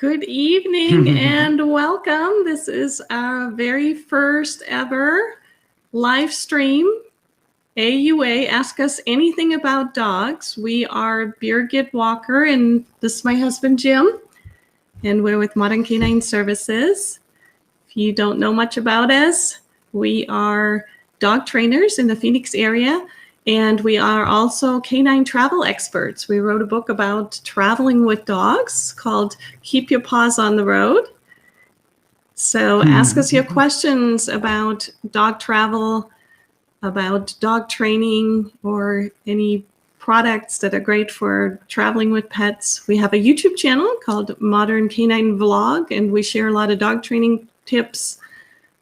Good evening and welcome. This is our very first ever live stream. AUA, Ask Us Anything About Dogs. We are Birgit Walker, and this is my husband Jim, and we're with Modern Canine Services. If you don't know much about us, we are dog trainers in the Phoenix area, and we are also canine travel experts. We wrote a book about traveling with dogs called Keep Your Paws on the Road. So ask us your questions about dog travel, about dog training, or any products that are great for traveling with pets. We have a YouTube channel called Modern Canine Vlog, and we share a lot of dog training tips.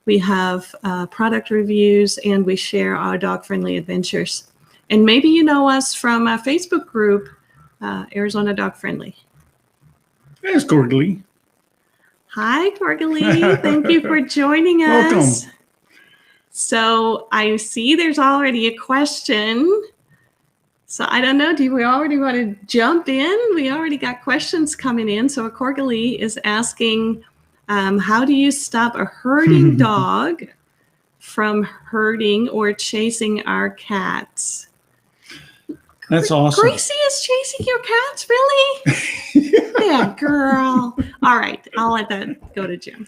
We have product reviews, and we share our dog-friendly adventures. And maybe you know us from our Facebook group, Arizona Dog Friendly. There's Corgly. Hi, Corgly. Thank you for joining us. Welcome. So I see there's already a question. So I don't know, do we already want to jump in? We already got questions coming in. So Corgly is asking, how do you stop a herding dog from herding or chasing our cats? That's awesome. Gracie is chasing your cats, really? Yeah, girl. All right, I'll let that go to Jim.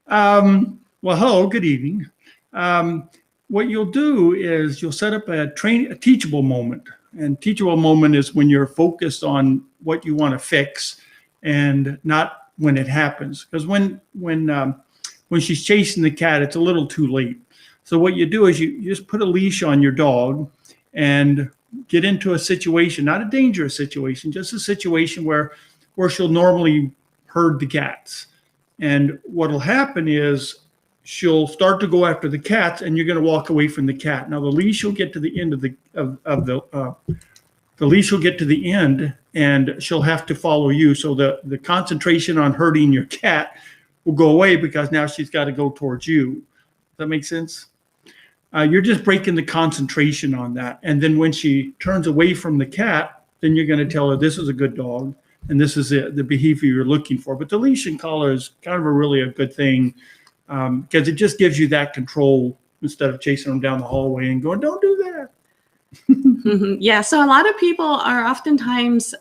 Well, hello, good evening. What you'll do is you'll set up a teachable moment. And teachable moment is when you're focused on what you want to fix and not when it happens. Because when she's chasing the cat, it's a little too late. So what you do is you just put a leash on your dog and get into a situation, not a dangerous situation, just a situation where she'll normally herd the cats. And what'll happen is she'll start to go after the cats, and you're going to walk away from the cat. Now the leash will get to the end the leash will get to the end, and she'll have to follow you. So the concentration on herding your cat will go away because now she's got to go towards you. Does that make sense? You're just breaking the concentration on that. And then when she turns away from the cat, then you're going to tell her this is a good dog and this is the behavior you're looking for. But the leash and collar is kind of really a good thing because it just gives you that control instead of chasing them down the hallway and going, don't do that. Yeah, so a lot of people are oftentimes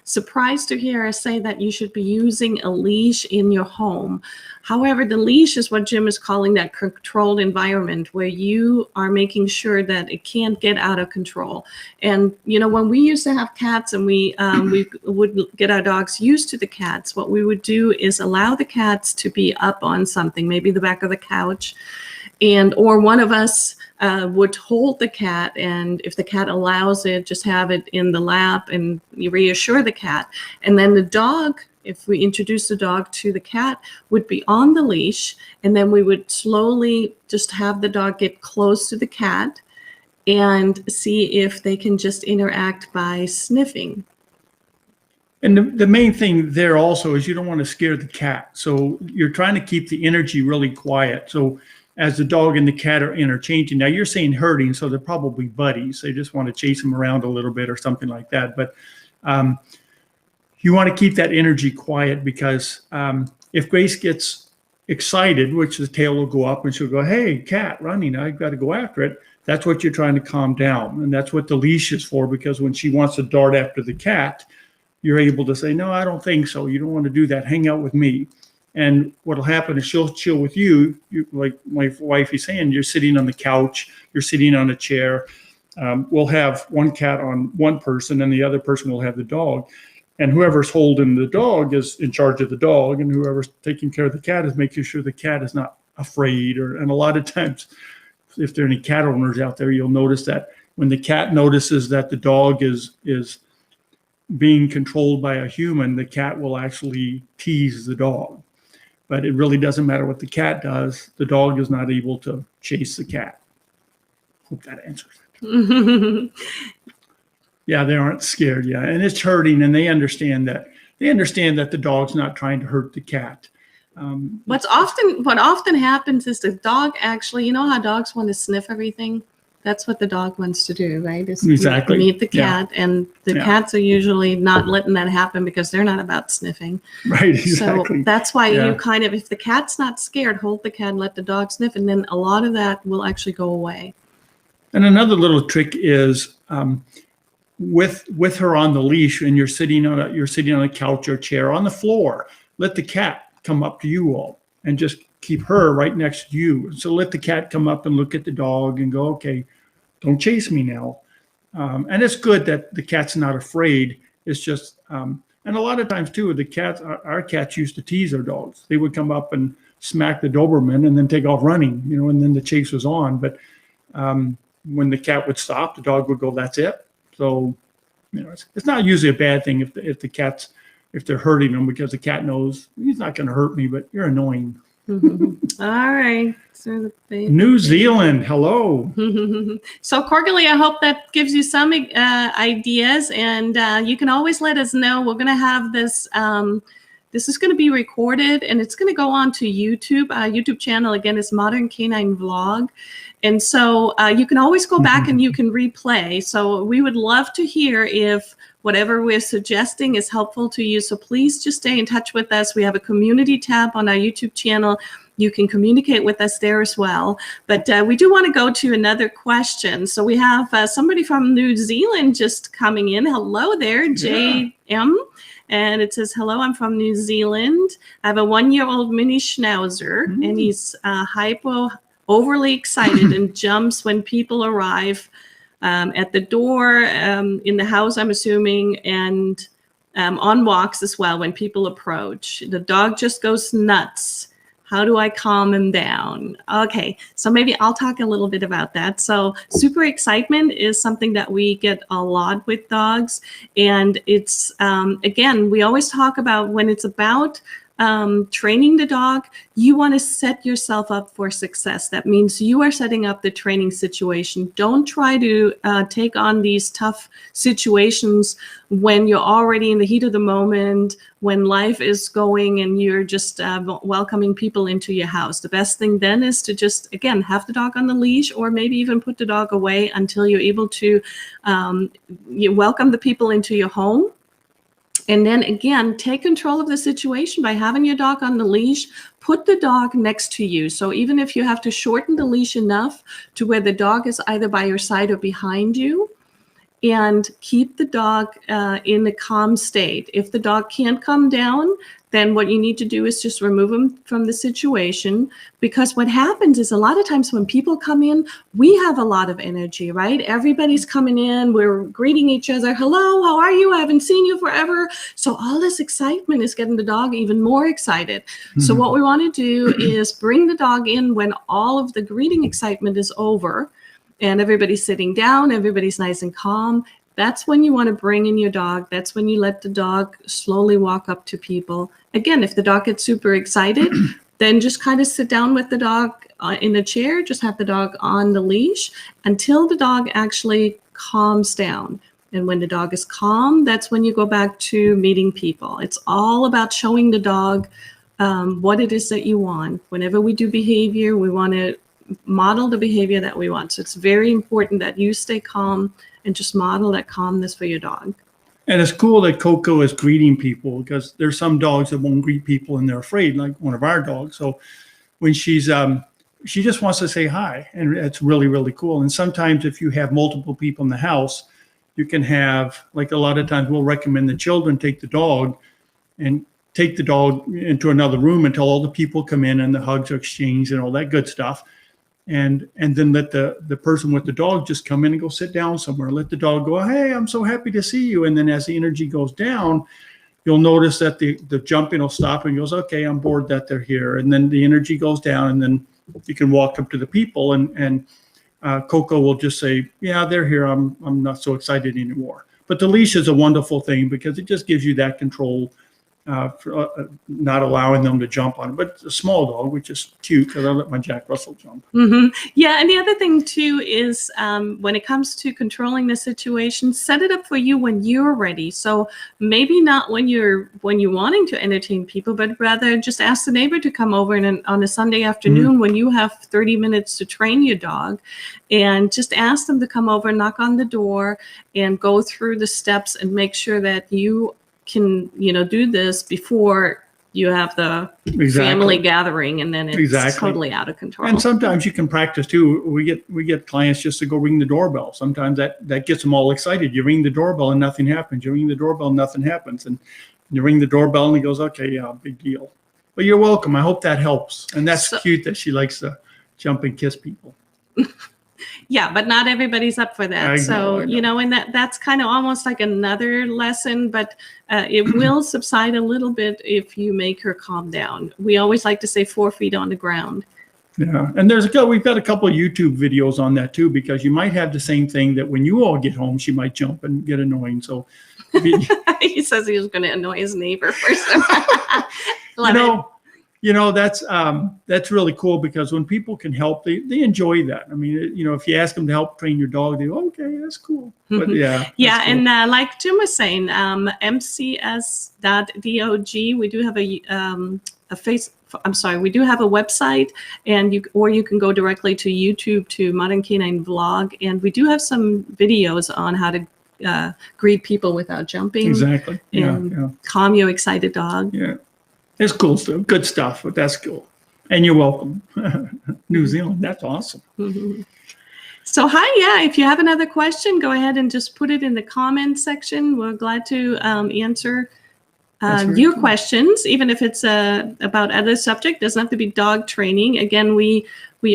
surprised to hear us say that you should be using a leash in your home. However, the leash is what Jim is calling that controlled environment where you are making sure that it can't get out of control. And, you know, when we used to have cats and we would get our dogs used to the cats, what we would do is allow the cats to be up on something, maybe the back of the couch, or one of us would hold the cat, and if the cat allows it, just have it in the lap and you reassure the cat. And then the dog, if we introduce the dog to the cat, would be on the leash, and then we would slowly just have the dog get close to the cat and see if they can just interact by sniffing. And the main thing there also is you don't want to scare the cat. So you're trying to keep the energy really quiet. So as the dog and the cat are interchanging, now you're saying herding, so they're probably buddies. They just want to chase them around a little bit or something like that. But you want to keep that energy quiet because if Grace gets excited, which the tail will go up and she'll go, hey, cat running, I've got to go after it. That's what you're trying to calm down. And that's what the leash is for, because when she wants to dart after the cat, you're able to say, no, I don't think so. You don't want to do that. Hang out with me. And what'll happen is she'll chill with you. Like my wife is saying, you're sitting on the couch, you're sitting on a chair. We'll have one cat on one person and the other person will have the dog. And whoever's holding the dog is in charge of the dog, and whoever's taking care of the cat is making sure the cat is not afraid. And a lot of times, if there are any cat owners out there, you'll notice that when the cat notices that the dog is being controlled by a human, the cat will actually tease the dog. But it really doesn't matter what the cat does. The dog is not able to chase the cat. Hope that answers it. Yeah, they aren't scared. Yeah, and it's hurting, and they understand that. They understand that the dog's not trying to hurt the cat. What often happens is the dog actually, you know how dogs want to sniff everything? That's what the dog wants to do, right? Is Exactly. meet the Yeah. cat, and the Yeah. cats are usually not letting that happen because they're not about sniffing. Right, exactly. So that's why Yeah. you kind of, if the cat's not scared, hold the cat and let the dog sniff, and then a lot of that will actually go away. And another little trick is with her on the leash, and you're sitting on a couch or chair on the floor. Let the cat come up to you all, and just keep her right next to you. So let the cat come up and look at the dog and go, okay, don't chase me now. And it's good that the cat's not afraid. It's just, and a lot of times too, our cats used to tease our dogs. They would come up and smack the Doberman and then take off running, and then the chase was on. But when the cat would stop, the dog would go, that's it. So, it's not usually a bad thing if they're hurting them, because the cat knows he's not going to hurt me, but you're annoying. All right. So New Zealand, hello. So Corgily, I hope that gives you some ideas, and you can always let us know. We're going to have this. This is going to be recorded, and it's going to go on to YouTube. YouTube channel again is Modern Canine Vlog, and so you can always go back and you can replay. So we would love to hear if whatever we're suggesting is helpful to you. So please just stay in touch with us. We have a community tab on our YouTube channel. You can communicate with us there as well. But we do want to go to another question. So we have somebody from New Zealand just coming in. Hello there, JM. And it says, hello, I'm from New Zealand. I have a 1-year-old mini schnauzer, and he's overly excited and jumps when people arrive at the door, in the house, I'm assuming, and on walks as well when people approach. The dog just goes nuts. How do I calm him down? Okay, so maybe I'll talk a little bit about that. So super excitement is something that we get a lot with dogs. And it's, again, we always talk about when it's about training the dog, you want to set yourself up for success. That means you are setting up the training situation. Don't try to take on these tough situations when you're already in the heat of the moment, when life is going and you're just welcoming people into your house. The best thing then is to just, again, have the dog on the leash, or maybe even put the dog away until you're able to you welcome the people into your home. And then again, take control of the situation by having your dog on the leash. Put the dog next to you. So even if you have to shorten the leash enough to where the dog is either by your side or behind you, and keep the dog in a calm state. If the dog can't calm down, then what you need to do is just remove them from the situation. Because what happens is a lot of times when people come in, we have a lot of energy, right? Everybody's coming in, we're greeting each other. Hello, how are you? I haven't seen you forever. So all this excitement is getting the dog even more excited. So what we want to do is bring the dog in when all of the greeting excitement is over, and everybody's sitting down, everybody's nice and calm. That's when you want to bring in your dog. That's when you let the dog slowly walk up to people. Again, if the dog gets super excited, then just kind of sit down with the dog in a chair, just have the dog on the leash until the dog actually calms down. And when the dog is calm, that's when you go back to meeting people. It's all about showing the dog what it is that you want. Whenever we do behavior, we want to model the behavior that we want. So it's very important that you stay calm and just model that calmness for your dog. And it's cool that Coco is greeting people, because there's some dogs that won't greet people and they're afraid, like one of our dogs. So when she just wants to say hi, and it's really, really cool. And sometimes if you have multiple people in the house, you can have, like a lot of times we'll recommend the children take the dog into another room until all the people come in and the hugs are exchanged and all that good stuff. And then let the person with the dog just come in and go sit down somewhere. Let the dog go, hey, I'm so happy to see you. And then as the energy goes down, you'll notice that the jumping will stop and goes, okay, I'm bored that they're here. And then the energy goes down, and then you can walk up to the people, and Coco will just say, yeah, they're here. I'm not so excited anymore. But the leash is a wonderful thing because it just gives you that control. not allowing them to jump on it. But it's a small dog, which is cute because I let my Jack Russell jump. Yeah, and the other thing too is when it comes to controlling the situation, set it up for you when you're ready. So maybe not when you're wanting to entertain people, but rather just ask the neighbor to come over on a Sunday afternoon when you have 30 minutes to train your dog, and just ask them to come over, knock on the door, and go through the steps and make sure that you can do this before you have the family gathering, and then it's totally out of control. And sometimes you can practice too. We get clients just to go ring the doorbell. Sometimes that gets them all excited. You ring the doorbell and nothing happens. You ring the doorbell and nothing happens. And you ring the doorbell and he goes, okay, yeah, big deal. But you're welcome. I hope that helps. And that's cute that she likes to jump and kiss people. Yeah, but not everybody's up for that. I know. And that's kind of almost like another lesson, but it will subside a little bit if you make her calm down. We always like to say 4 feet on the ground. Yeah, and we've got a couple of YouTube videos on that too, because you might have the same thing that when you all get home, she might jump and get annoying. So he says he was going to annoy his neighbor first. That's really cool, because when people can help, they enjoy that. I mean, if you ask them to help train your dog, they go, okay, that's cool. But yeah. Yeah. Cool. And like Jim was saying, mcs.dog, we do have we do have a website, and you can go directly to YouTube to Modern Canine Vlog, and we do have some videos on how to greet people without jumping. Exactly. And calm your excited dog. Yeah. It's cool stuff, good stuff, but that's cool. And you're welcome. New Zealand, that's awesome. So if you have another question, go ahead and just put it in the comments section. We're glad to answer your questions, even if it's about other subject. Doesn't have to be dog training. Again, we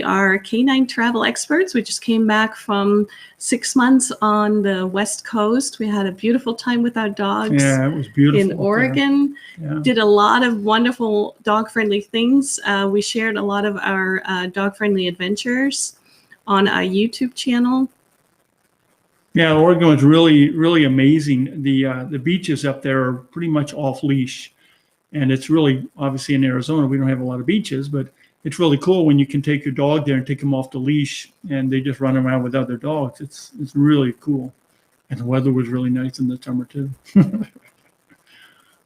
are canine travel experts. We just came back from 6 months on the West Coast. We had a beautiful time with our dogs. Yeah, it was beautiful. In Oregon. Yeah. Did a lot of wonderful dog-friendly things. We shared a lot of our dog-friendly adventures on our YouTube channel. Yeah, Oregon was really, really amazing. The beaches up there are pretty much off leash, and it's really, obviously in Arizona we don't have a lot of beaches, but it's really cool when you can take your dog there and take them off the leash, and they just run around with other dogs. It's really cool, and the weather was really nice in the summer too.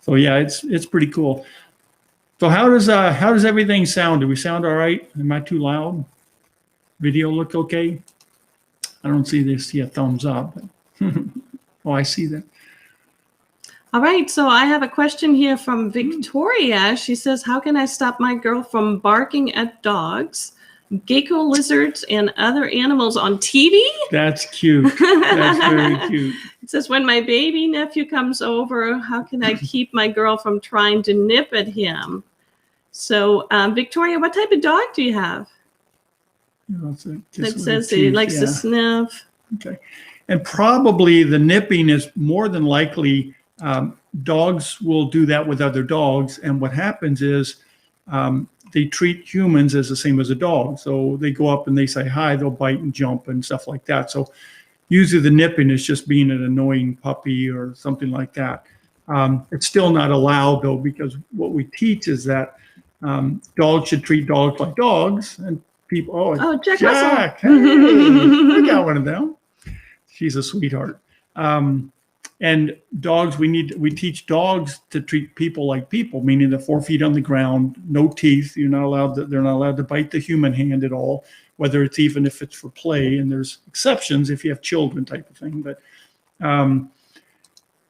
So yeah, it's pretty cool. So how does everything sound? Do we sound all right? Am I too loud? Video look okay? I don't see a thumbs up. Oh, I see that. All right, so I have a question here from Victoria. She says, how can I stop my girl from barking at dogs, gecko lizards, and other animals on TV? That's cute. That's very cute. It says, when my baby nephew comes over, how can I keep my girl from trying to nip at him? So, Victoria, what type of dog do you have? It says he likes to sniff. Okay. And probably the nipping is more than likely, dogs will do that with other dogs. And what happens is they treat humans as the same as a dog. So they go up and they say hi, they'll bite and jump and stuff like that. So usually the nipping is just being an annoying puppy or something like that. It's still not allowed though, because what we teach is that dogs should treat dogs like dogs, and people, Jack, hey, I got one of them. She's a sweetheart. And dogs, we teach dogs to treat people like people, meaning the 4 feet on the ground, no teeth. They're not allowed to bite the human hand at all, whether it's even if it's for play. And there's exceptions if you have children type of thing. But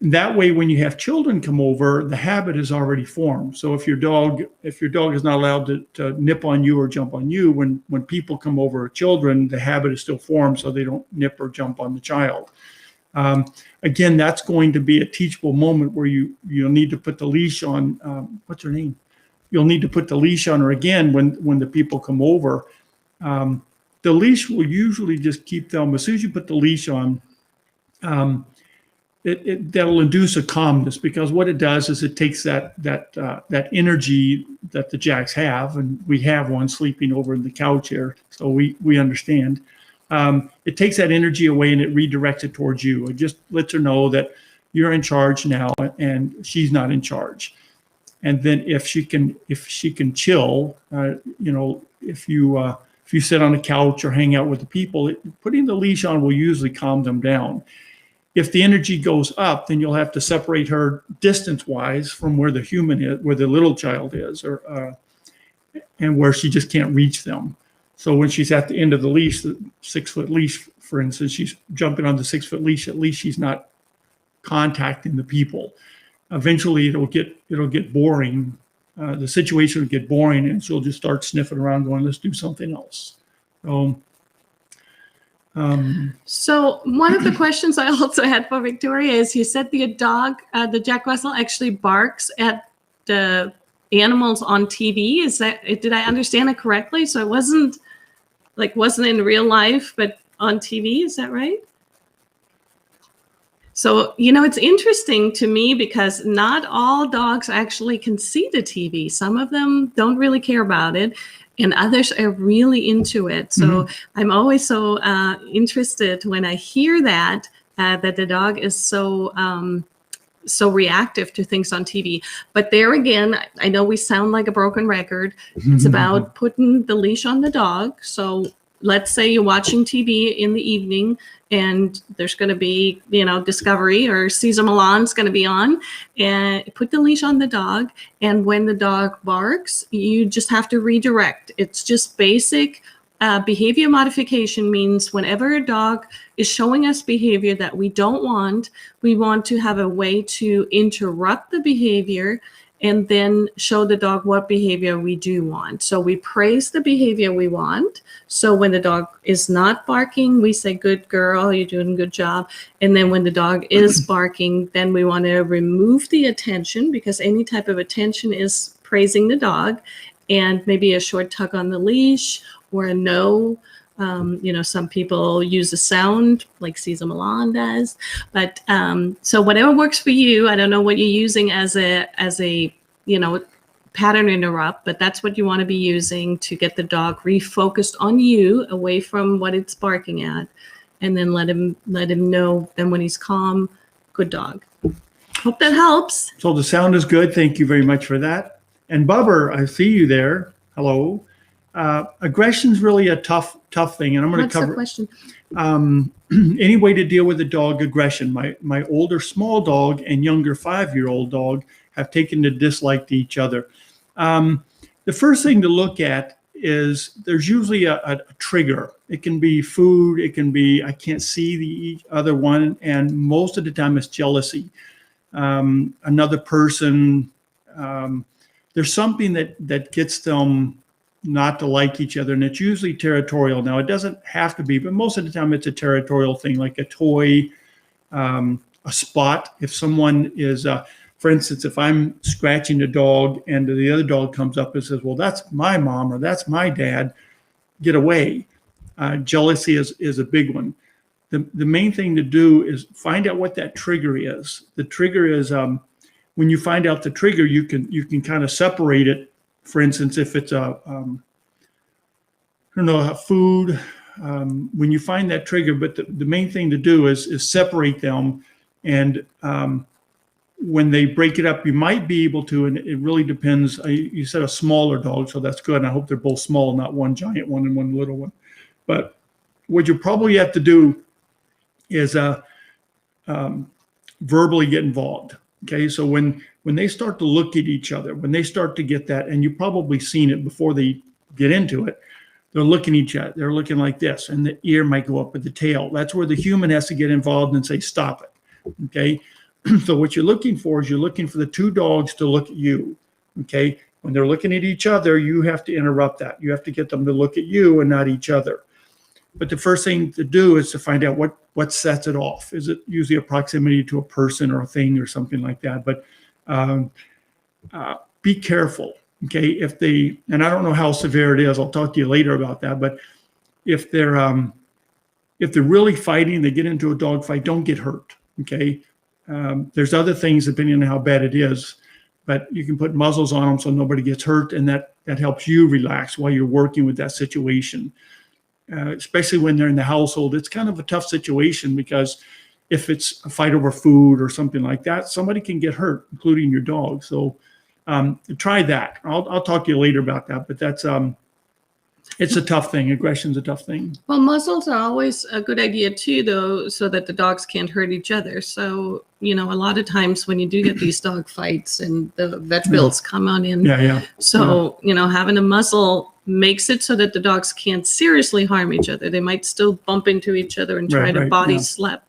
that way, when you have children come over, the habit is already formed. So if your dog is not allowed to nip on you or jump on you, when people come over or children, the habit is still formed, so they don't nip or jump on the child. Again, that's going to be a teachable moment where you'll need to put the leash on. What's her name? You'll need to put the leash on her again when the people come over. The leash will usually just keep them. As soon as you put the leash on, that'll induce a calmness, because what it does is it takes that energy that the Jacks have, and we have one sleeping over in the couch here, so we understand. It takes that energy away and it redirects it towards you. It just lets her know that you're in charge now and she's not in charge. And then if she can chill, if you sit on a couch or hang out with the people, putting the leash on will usually calm them down. If the energy goes up, then you'll have to separate her distance-wise from where the human is, where the little child is, and where she just can't reach them. So when she's at the end of the leash, the 6-foot leash, for instance, she's jumping on the 6-foot leash. At least she's not contacting the people. Eventually, it'll get boring. The situation will get boring, and she'll just start sniffing around, going, "Let's do something else." So one of the questions I also had for Victoria is, you said the dog, the Jack Russell, actually barks at the animals on TV. Did I understand it correctly? So it wasn't in real life, but on TV. Is that right? So, it's interesting to me because not all dogs actually can see the TV. Some of them don't really care about it, and others are really into it. So I'm always so interested when I hear that the dog is so reactive to things on TV. But there again, I know we sound like a broken record. It's about putting the leash on the dog. So let's say you're watching TV in the evening and there's going to be, Discovery or Cesar Millan's going to be on, and put the leash on the dog. And when the dog barks, you just have to redirect. It's just basic behavior modification. Means whenever a dog is showing us behavior that we don't want, we want to have a way to interrupt the behavior and then show the dog what behavior we do want. So we praise the behavior we want. So when the dog is not barking, we say, "Good girl, you're doing a good job." And then when the dog is barking, then we want to remove the attention, because any type of attention is praising the dog, and maybe a short tug on the leash or a no. Some people use a sound like Cesar Millan does, but so whatever works for you. I don't know what you're using as a pattern interrupt, but that's what you want to be using to get the dog refocused on you, away from what it's barking at, and then let him know. Then when he's calm, good dog. Hope that helps. So the sound is good. Thank you very much for that. And Bubber, I see you there. Hello. Aggression is really a tough thing, and I'm going to cover. What's the question? Any way to deal with the dog aggression. My older small dog and younger 5-year-old dog have taken to dislike to each other. The first thing to look at is there's usually a trigger. It can be food. It can be, I can't see the other one, and most of the time it's jealousy. Another person. There's something that gets them not to like each other, and it's usually territorial. Now, it doesn't have to be, but most of the time it's a territorial thing, like a toy, a spot. If someone is, for instance, if I'm scratching the dog and the other dog comes up and says, "Well, that's my mom," or "That's my dad," get away. Jealousy is a big one. The main thing to do is find out what that trigger is. The trigger is, when you find out the trigger, you can kind of separate it. For instance, if it's food, when you find that trigger, but the main thing to do is separate them. And when they break it up, you might be able to, and it really depends. You said a smaller dog, so that's good. And I hope they're both small, not one giant one and one little one. But what you probably have to do is verbally get involved. Okay, so when they start to look at each other, when they start to get that, and you've probably seen it before they get into it, they're looking at each other. They're looking like this, and the ear might go up with the tail. That's where the human has to get involved and say, "Stop it." Okay, so what you're looking for is you're looking for the two dogs to look at you. Okay, when they're looking at each other, you have to interrupt that. You have to get them to look at you and not each other. But the first thing to do is to find out what sets it off. Is it usually a proximity to a person or a thing or something like that? But be careful, okay? And I don't know how severe it is. I'll talk to you later about that. But if they're really fighting, they get into a dog fight, don't get hurt, okay? There's other things depending on how bad it is, but you can put muzzles on them so nobody gets hurt, and that helps you relax while you're working with that situation. Especially when they're in the household, it's kind of a tough situation, because if it's a fight over food or something like that, somebody can get hurt, including your dog. So try that. I'll talk to you later about that, but that's it's a tough thing. Aggression's a tough thing. Well, muzzles are always a good idea too, though, so that the dogs can't hurt each other. So, a lot of times when you do get these dog fights and the vet bills come on in. Yeah. So, having a muzzle makes it so that the dogs can't seriously harm each other. They might still bump into each other and try to body slap.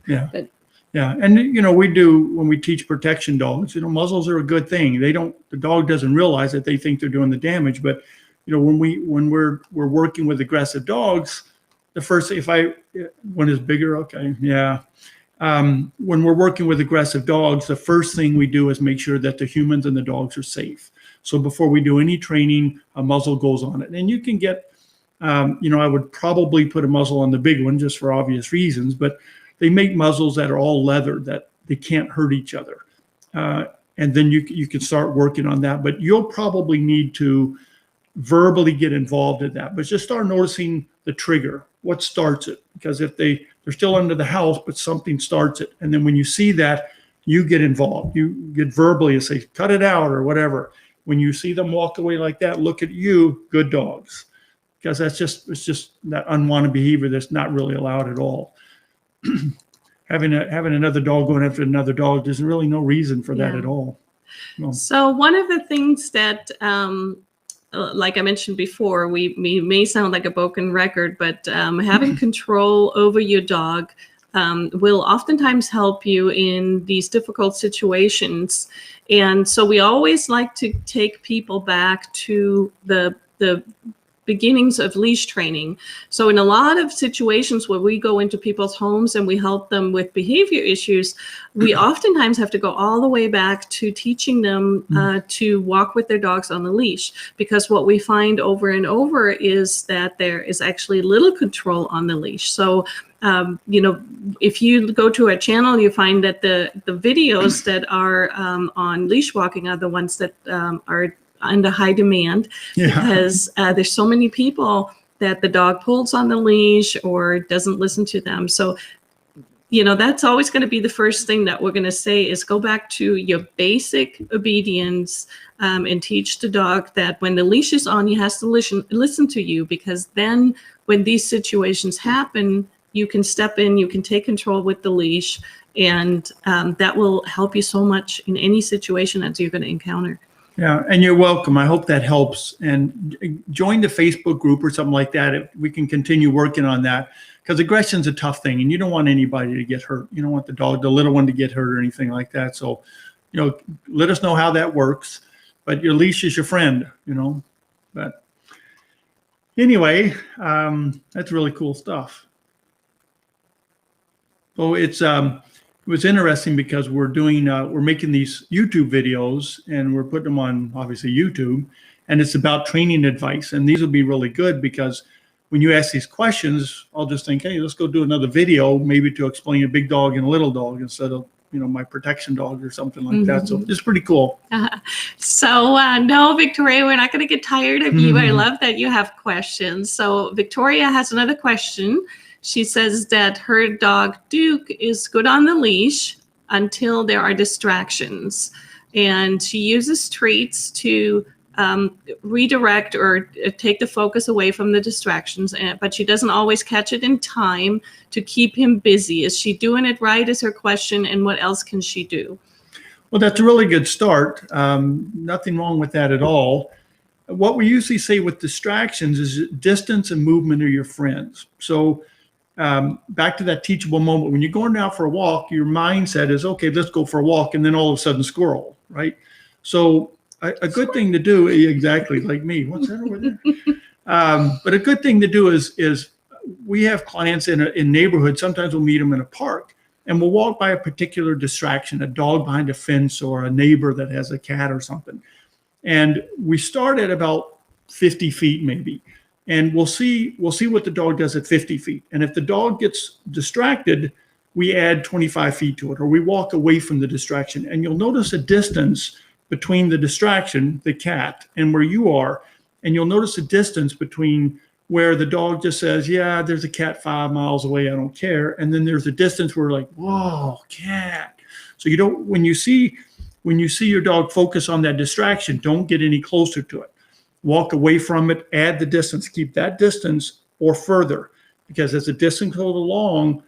Yeah. But, yeah. And, we do, when we teach protection dogs, muzzles are a good thing. The dog doesn't realize that they think they're doing the damage, but when we're working with aggressive dogs, the first one is bigger. Okay. Yeah. When we're working with aggressive dogs, the first thing we do is make sure that the humans and the dogs are safe. So before we do any training, a muzzle goes on it. And you can get, I would probably put a muzzle on the big one just for obvious reasons, but they make muzzles that are all leather that they can't hurt each other. And then you can start working on that, but you'll probably need to verbally get involved in that, but just start noticing the trigger, what starts it, because if they're still under the house, but something starts it. And then when you see that, you get involved, you get verbally and say, cut it out or whatever. When you see them walk away like that, look at you, good dogs, because it's just that unwanted behavior that's not really allowed at all. Having another dog going after another dog, there's really no reason for that at all. No. So one of the things that, like I mentioned before, we may sound like a broken record, but having control over your dog will oftentimes help you in these difficult situations. And so we always like to take people back to the beginnings of leash training. So in a lot of situations where we go into people's homes and we help them with behavior issues, we oftentimes have to go all the way back to teaching them to walk with their dogs on the leash, because what we find over and over is that there is actually little control on the leash. So if you go to our channel, you find that the videos that are on leash walking are the ones that are under high demand, because there's so many people that the dog pulls on the leash or doesn't listen to them. So, that's always going to be the first thing that we're going to say is go back to your basic obedience and teach the dog that when the leash is on, he has to listen to you, because then when these situations happen, you can step in, you can take control with the leash, and that will help you so much in any situation that you're going to encounter. Yeah, and you're welcome. I hope that helps. And join the Facebook group or something like that. We can continue working on that, because aggression's a tough thing, and you don't want anybody to get hurt. You don't want the little one to get hurt or anything like that. So, let us know how that works. But your leash is your friend, But anyway, that's really cool stuff. So it was interesting because we're making these YouTube videos and we're putting them on obviously YouTube, and it's about training advice. And these will be really good because when you ask these questions, I'll just think, hey, let's go do another video, maybe to explain a big dog and a little dog instead of, my protection dog or something like that. So it's pretty cool. So no, Victoria, we're not going to get tired of you. I love that you have questions. So Victoria has another question. She says that her dog Duke is good on the leash until there are distractions, and she uses treats to redirect or take the focus away from the distractions, but she doesn't always catch it in time to keep him busy. Is she doing it right is her question, and what else can she do? Well, that's a really good start. Nothing wrong with that at all. What we usually say with distractions is distance and movement are your friends. So back to that teachable moment, when you're going out for a walk, your mindset is, okay, let's go for a walk. And then all of a sudden squirrel, right? So a good thing to do, exactly like me, what's that over there? But a good thing to do is we have clients in neighborhoods. Sometimes we'll meet them in a park and we'll walk by a particular distraction, a dog behind a fence or a neighbor that has a cat or something. And we start at about 50 feet maybe. And we'll see what the dog does at 50 feet. And if the dog gets distracted, we add 25 feet to it, or we walk away from the distraction. And you'll notice a distance between the distraction, the cat, and where you are. And you'll notice a distance between where the dog just says, yeah, there's a cat 5 miles away, I don't care. And then there's a distance where we're like, whoa, cat. So when you see when you see your dog focus on that distraction, don't get any closer to it. Walk away from it, add the distance, keep that distance or further, because as the distance goes along,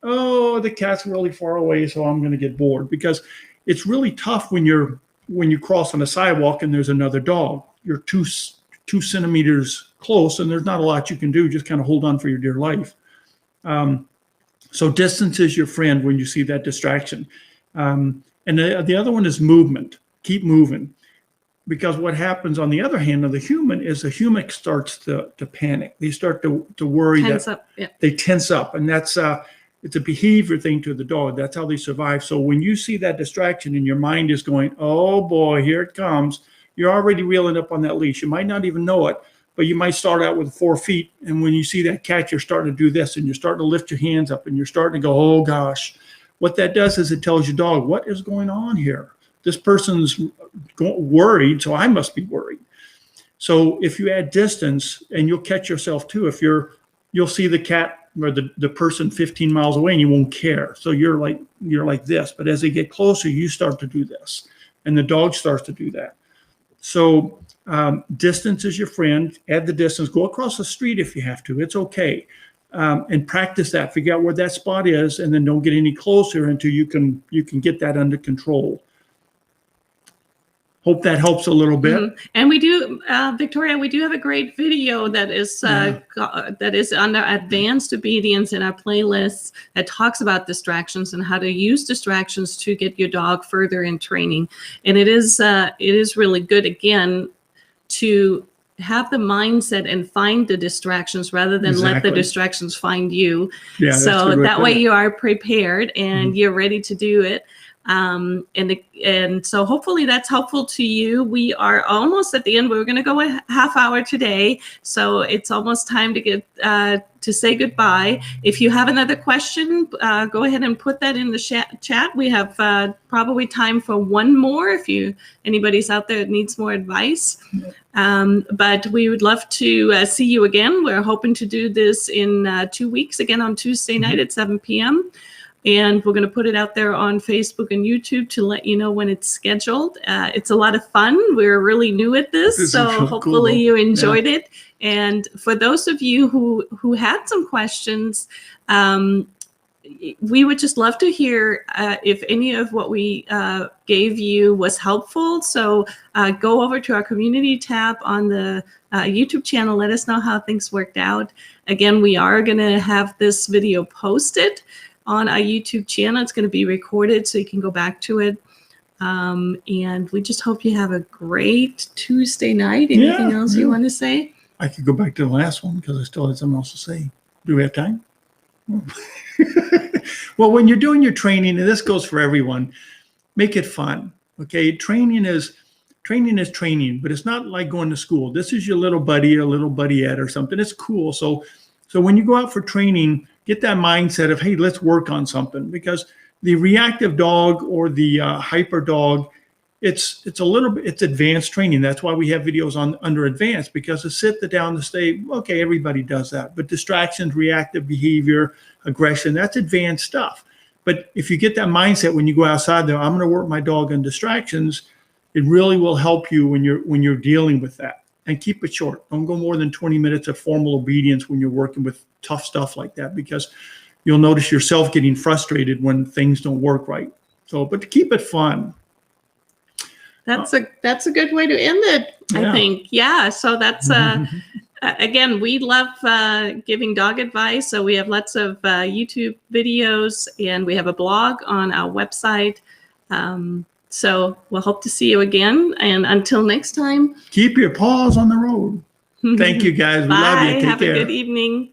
oh, the cat's really far away, so I'm going to get bored. Because it's really tough when you cross on a sidewalk and there's another dog. You're two centimeters close, and there's not a lot you can do. Just kind of hold on for your dear life. So distance is your friend when you see that distraction. And the other one is movement. Keep moving. Because what happens on the other hand of the human is the human starts to panic. They start to worry. Tense up. Yeah. They tense up, and that's it's a behavior thing to the dog. That's how they survive. So when you see that distraction and your mind is going, oh boy, here it comes, you're already reeling up on that leash. You might not even know it, but you might start out with 4 feet. And when you see that cat, you're starting to do this, and you're starting to lift your hands up, and you're starting to go, oh gosh. What that does is it tells your dog, what is going on here? This person's worried, so I must be worried. So if you add distance, and you'll catch yourself too, if you'll see the cat or the person 15 miles away and you won't care. So you're like this, but as they get closer, you start to do this, and the dog starts to do that. So distance is your friend. Add the distance. Go across the street if you have to. It's okay. And practice that. Figure out where that spot is, and then don't get any closer until you can get that under control. Hope that helps a little bit. Mm-hmm. And we do, Victoria, we do have a great video that is under advanced obedience in our playlist that talks about distractions and how to use distractions to get your dog further in training. And it is really good, again, to have the mindset and find the distractions rather than let the distractions find you. Yeah, so that way you are prepared and you're ready to do it. And so hopefully that's helpful to you. We are almost at the end. We're going to go a half hour today, so it's almost time to get to say goodbye. If you have another question, go ahead and put that in the chat. We have probably time for one more if anybody's out there that needs more advice. But we would love to see you again. We're hoping to do this in 2 weeks, again on Tuesday night at 7 p.m. And we're going to put it out there on Facebook and YouTube to let you know when it's scheduled. It's a lot of fun. We're really new at this, so hopefully you enjoyed it. And for those of you who had some questions, we would just love to hear if any of what we gave you was helpful. So go over to our community tab on the YouTube channel. Let us know how things worked out. Again, we are going to have this video posted on our YouTube channel. It's going to be recorded, so you can go back to it. And we just hope you have a great Tuesday night. Anything else you want to say? I could go back to the last one because I still had something else to say. Do we have time? Well, when you're doing your training, and this goes for everyone, make it fun. Okay, training is training, but it's not like going to school. This is your little buddy or little buddyette or something. It's cool. So when you go out for training, get that mindset of, hey, let's work on something, because the reactive dog or the hyper dog, it's advanced training. That's why we have videos under advanced, because to sit down to say, okay, everybody does that. But distractions, reactive behavior, aggression, that's advanced stuff. But if you get that mindset when you go outside there, I'm going to work my dog on distractions, it really will help you when you're dealing with that. And keep it short. Don't go more than 20 minutes of formal obedience when you're working with tough stuff like that, because you'll notice yourself getting frustrated when things don't work right. So, but keep it fun. That's a good way to end it, I think. Yeah. So that's again, we love giving dog advice. So we have lots of YouTube videos, and we have a blog on our website. So we'll hope to see you again. And until next time, keep your paws on the road. Thank you, guys. We love you. Take care. Have a good evening.